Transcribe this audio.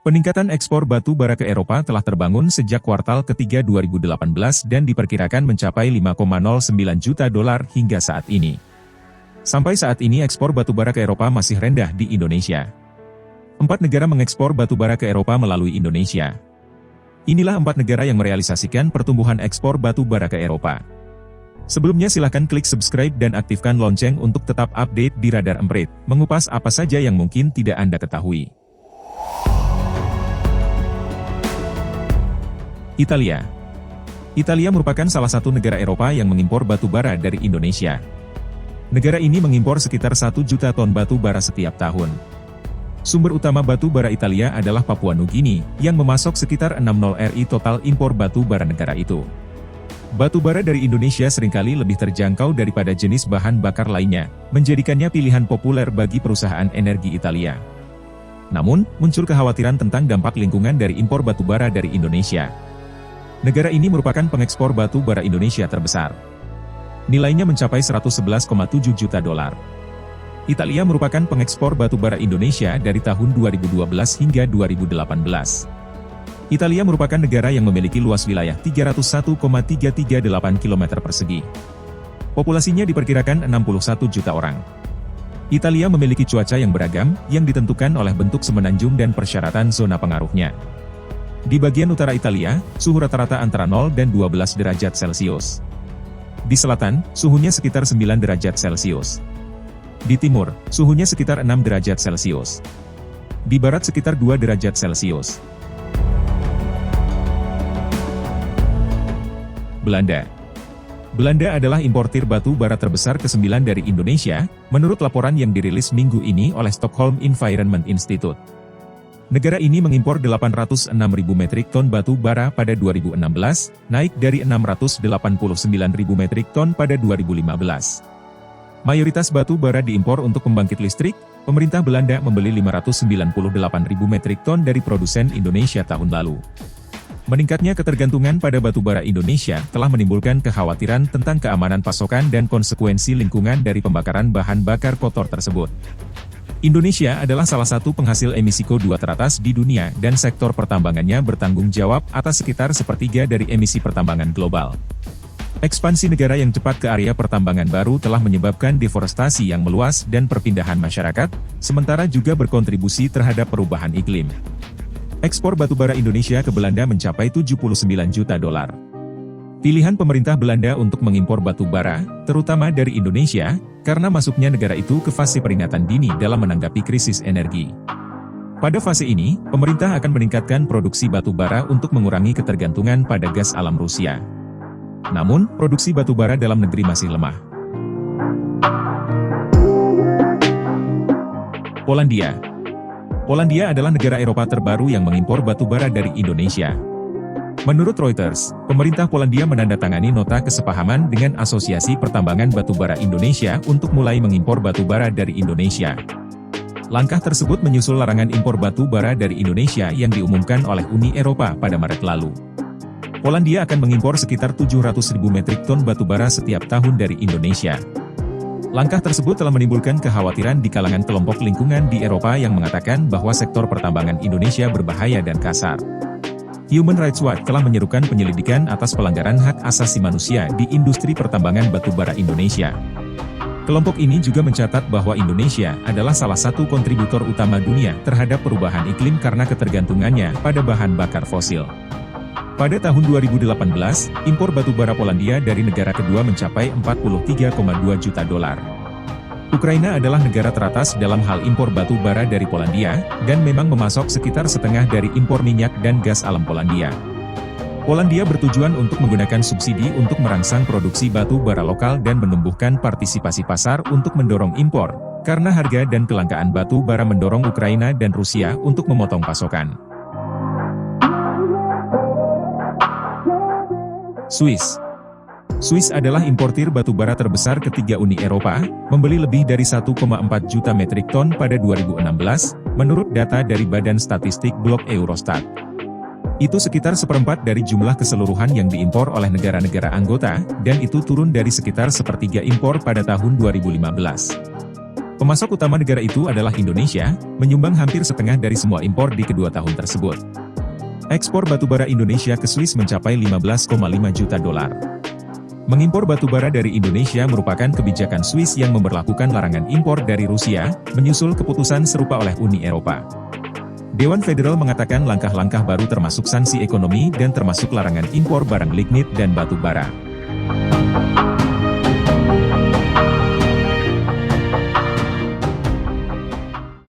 Peningkatan ekspor batu bara ke Eropa telah terbangun sejak kuartal ketiga 2018 dan diperkirakan mencapai 5,09 juta dolar hingga saat ini. Sampai saat ini ekspor batu bara ke Eropa masih rendah di Indonesia. 4 negara mengekspor batu bara ke Eropa melalui Indonesia. Inilah 4 negara yang merealisasikan pertumbuhan ekspor batu bara ke Eropa. Sebelumnya silahkan klik subscribe dan aktifkan lonceng untuk tetap update di Radar Emprit, mengupas apa saja yang mungkin tidak Anda ketahui. Italia. Italia merupakan salah satu negara Eropa yang mengimpor batu bara dari Indonesia. Negara ini mengimpor sekitar 1 juta ton batu bara setiap tahun. Sumber utama batu bara Italia adalah Papua Nugini, yang memasok sekitar 60 RI total impor batu bara negara itu. Batu bara dari Indonesia seringkali lebih terjangkau daripada jenis bahan bakar lainnya, menjadikannya pilihan populer bagi perusahaan energi Italia. Namun, muncul kekhawatiran tentang dampak lingkungan dari impor batu bara dari Indonesia. Negara ini merupakan pengekspor batu bara Indonesia terbesar. Nilainya mencapai 111,7 juta dolar. Italia merupakan pengekspor batu bara Indonesia dari tahun 2012 hingga 2018. Italia merupakan negara yang memiliki luas wilayah 301,338 km persegi. Populasinya diperkirakan 61 juta orang. Italia memiliki cuaca yang beragam, yang ditentukan oleh bentuk semenanjung dan persyaratan zona pengaruhnya. Di bagian utara Italia, suhu rata-rata antara 0 dan 12 derajat Celcius. Di selatan, suhunya sekitar 9 derajat Celcius. Di timur, suhunya sekitar 6 derajat Celcius. Di barat sekitar 2 derajat Celcius. Belanda. Belanda adalah importir batu bara terbesar ke-9 dari Indonesia, menurut laporan yang dirilis minggu ini oleh Stockholm Environment Institute. Negara ini mengimpor 806.000 metrik ton batu bara pada 2016, naik dari 689.000 metrik ton pada 2015. Mayoritas batu bara diimpor untuk pembangkit listrik. Pemerintah Belanda membeli 598.000 metrik ton dari produsen Indonesia tahun lalu. Meningkatnya ketergantungan pada batu bara Indonesia telah menimbulkan kekhawatiran tentang keamanan pasokan dan konsekuensi lingkungan dari pembakaran bahan bakar kotor tersebut. Indonesia adalah salah satu penghasil emisi CO2 teratas di dunia dan sektor pertambangannya bertanggung jawab atas sekitar sepertiga dari emisi pertambangan global. Ekspansi negara yang cepat ke area pertambangan baru telah menyebabkan deforestasi yang meluas dan perpindahan masyarakat, sementara juga berkontribusi terhadap perubahan iklim. Ekspor batubara Indonesia ke Belanda mencapai 79 juta dolar. Pilihan pemerintah Belanda untuk mengimpor batu bara, terutama dari Indonesia, karena masuknya negara itu ke fase peringatan dini dalam menanggapi krisis energi. Pada fase ini, pemerintah akan meningkatkan produksi batu bara untuk mengurangi ketergantungan pada gas alam Rusia. Namun, produksi batu bara dalam negeri masih lemah. Polandia. Polandia adalah negara Eropa terbaru yang mengimpor batu bara dari Indonesia. Menurut Reuters, pemerintah Polandia menandatangani nota kesepahaman dengan Asosiasi Pertambangan Batubara Indonesia untuk mulai mengimpor batu bara dari Indonesia. Langkah tersebut menyusul larangan impor batu bara dari Indonesia yang diumumkan oleh Uni Eropa pada Maret lalu. Polandia akan mengimpor sekitar 700.000 metrik ton batu bara setiap tahun dari Indonesia. Langkah tersebut telah menimbulkan kekhawatiran di kalangan kelompok lingkungan di Eropa yang mengatakan bahwa sektor pertambangan Indonesia berbahaya dan kasar. Human Rights Watch telah menyerukan penyelidikan atas pelanggaran hak asasi manusia di industri pertambangan batubara Indonesia. Kelompok ini juga mencatat bahwa Indonesia adalah salah satu kontributor utama dunia terhadap perubahan iklim karena ketergantungannya pada bahan bakar fosil. Pada tahun 2018, impor batubara Polandia dari negara kedua mencapai 43,2 juta dolar. Ukraina adalah negara teratas dalam hal impor batu bara dari Polandia, dan memang memasok sekitar setengah dari impor minyak dan gas alam Polandia. Polandia bertujuan untuk menggunakan subsidi untuk merangsang produksi batu bara lokal dan menumbuhkan partisipasi pasar untuk mendorong impor, karena harga dan kelangkaan batu bara mendorong Ukraina dan Rusia untuk memotong pasokan. Swiss. Swiss adalah importir batu bara terbesar ketiga Uni Eropa, membeli lebih dari 1,4 juta metrik ton pada 2016, menurut data dari Badan Statistik Blok Eurostat. Itu sekitar seperempat dari jumlah keseluruhan yang diimpor oleh negara-negara anggota, dan itu turun dari sekitar sepertiga impor pada tahun 2015. Pemasok utama negara itu adalah Indonesia, menyumbang hampir setengah dari semua impor di kedua tahun tersebut. Ekspor batubara Indonesia ke Swiss mencapai 15,5 juta dolar. Mengimpor batubara dari Indonesia merupakan kebijakan Swiss yang memberlakukan larangan impor dari Rusia, menyusul keputusan serupa oleh Uni Eropa. Dewan Federal mengatakan langkah-langkah baru termasuk sanksi ekonomi dan termasuk larangan impor barang lignit dan batu bara.